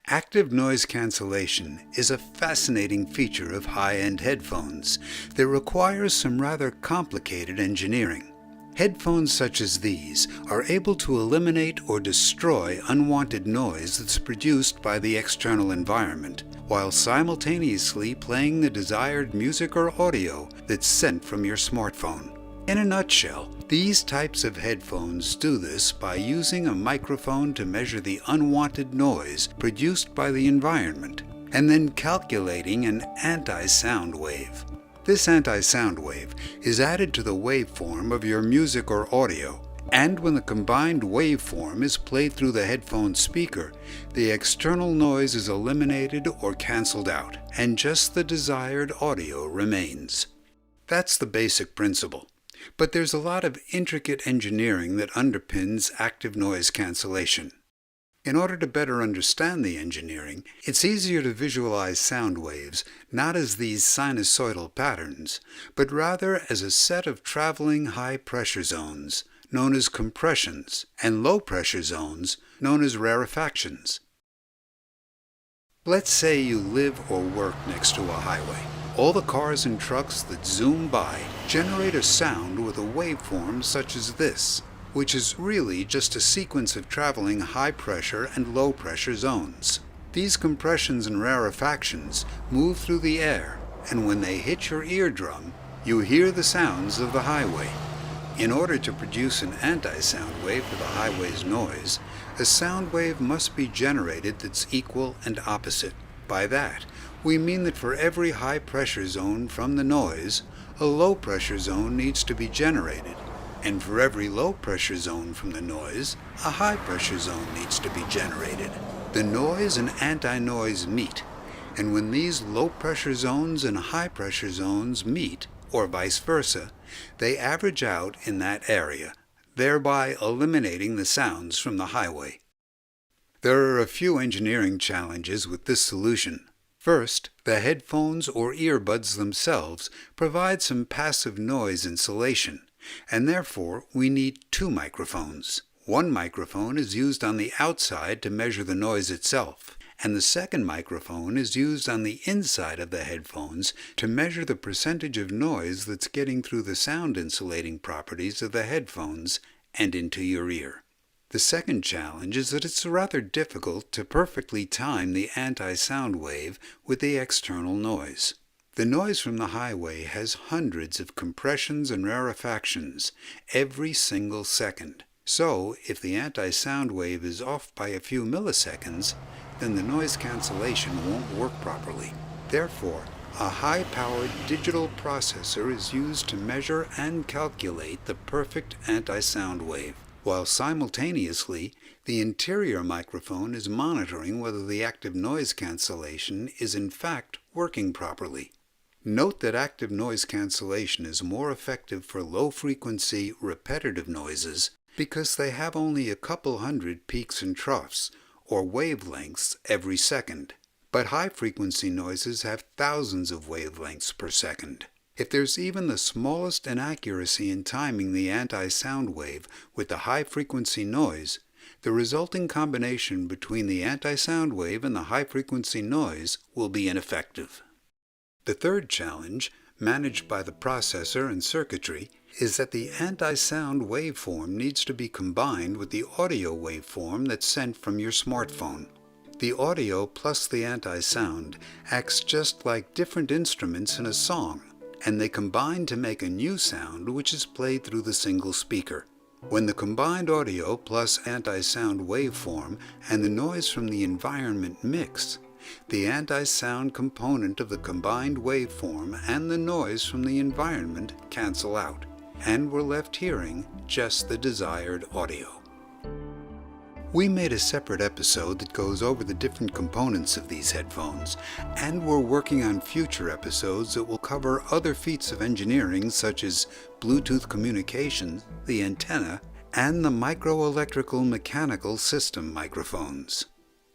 Active noise cancellation is a fascinating feature of high-end headphones that requires some rather complicated engineering. Headphones such as these are able to eliminate or destroy unwanted noise that's produced by the external environment, while simultaneously playing the desired music or audio that's sent from your smartphone. In a nutshell, these types of headphones do this by using a microphone to measure the unwanted noise produced by the environment, and then calculating an anti-sound wave. This anti-sound wave is added to the waveform of your music or audio, and when the combined waveform is played through the headphone speaker, the external noise is eliminated or cancelled out, and just the desired audio remains. That's the basic principle. But there's a lot of intricate engineering that underpins active noise cancellation. In order to better understand the engineering, it's easier to visualize sound waves not as these sinusoidal patterns, but rather as a set of traveling high-pressure zones, known as compressions, and low-pressure zones, known as rarefactions. Let's say you live or work next to a highway. All the cars and trucks that zoom by generate a sound with a waveform such as this, which is really just a sequence of traveling high-pressure and low-pressure zones. These compressions and rarefactions move through the air, and when they hit your eardrum, you hear the sounds of the highway. In order to produce an anti-sound wave for the highway's noise, a sound wave must be generated that's equal and opposite. By that, we mean that for every high-pressure zone from the noise, a low-pressure zone needs to be generated, and for every low-pressure zone from the noise, a high-pressure zone needs to be generated. The noise and anti-noise meet, and when these low-pressure zones and high-pressure zones meet, or vice versa, they average out in that area, thereby eliminating the sounds from the highway. There are a few engineering challenges with this solution. First, the headphones or earbuds themselves provide some passive noise insulation, and therefore we need two microphones. One microphone is used on the outside to measure the noise itself, and the second microphone is used on the inside of the headphones to measure the percentage of noise that's getting through the sound insulating properties of the headphones and into your ear. The second challenge is that it's rather difficult to perfectly time the anti-sound wave with the external noise. The noise from the highway has hundreds of compressions and rarefactions every single second. So, if the anti-sound wave is off by a few milliseconds, then the noise cancellation won't work properly. Therefore, a high-powered digital processor is used to measure and calculate the perfect anti-sound wave, while simultaneously, the interior microphone is monitoring whether the active noise cancellation is in fact working properly. Note that active noise cancellation is more effective for low-frequency, repetitive noises because they have only a couple hundred peaks and troughs, or wavelengths, every second. But high-frequency noises have thousands of wavelengths per second. If there's even the smallest inaccuracy in timing the anti-sound wave with the high-frequency noise, the resulting combination between the anti-sound wave and the high-frequency noise will be ineffective. The third challenge, managed by the processor and circuitry, is that the anti-sound waveform needs to be combined with the audio waveform that's sent from your smartphone. The audio plus the anti-sound acts just like different instruments in a song, and they combine to make a new sound which is played through the single speaker. When the combined audio plus anti-sound waveform and the noise from the environment mix, the anti-sound component of the combined waveform and the noise from the environment cancel out, and we're left hearing just the desired audio. We made a separate episode that goes over the different components of these headphones, and we're working on future episodes that will cover other feats of engineering such as Bluetooth communication, the antenna, and the microelectrical mechanical system microphones.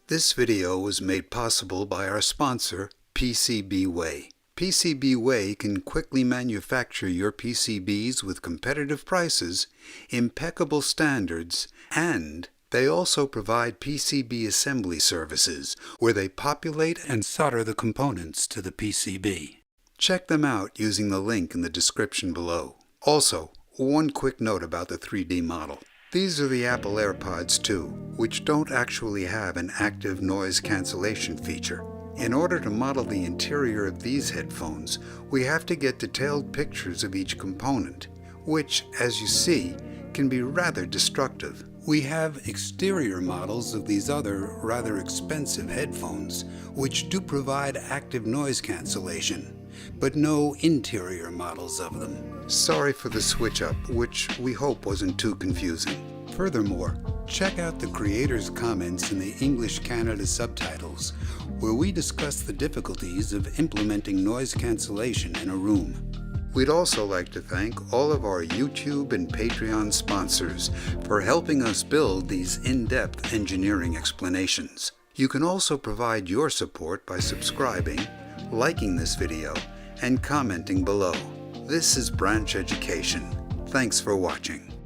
This video was made possible by our sponsor, PCBWay. PCBWay can quickly manufacture your PCBs with competitive prices, impeccable standards, and They also provide PCB assembly services, where they populate and solder the components to the PCB. Check them out using the link in the description below. Also, one quick note about the 3D model. These are the Apple AirPods 2, which don't actually have an active noise cancellation feature. In order to model the interior of these headphones, we have to get detailed pictures of each component, which, as you see, can be rather destructive. We have exterior models of these other rather expensive headphones, which do provide active noise cancellation, but no interior models of them. Sorry for the switch up, which we hope wasn't too confusing. Furthermore, check out the creator's comments in the English Canada subtitles, where we discuss the difficulties of implementing noise cancellation in a room. We'd also like to thank all of our YouTube and Patreon sponsors for helping us build these in-depth engineering explanations. You can also provide your support by subscribing, liking this video, and commenting below. This is Branch Education. Thanks for watching.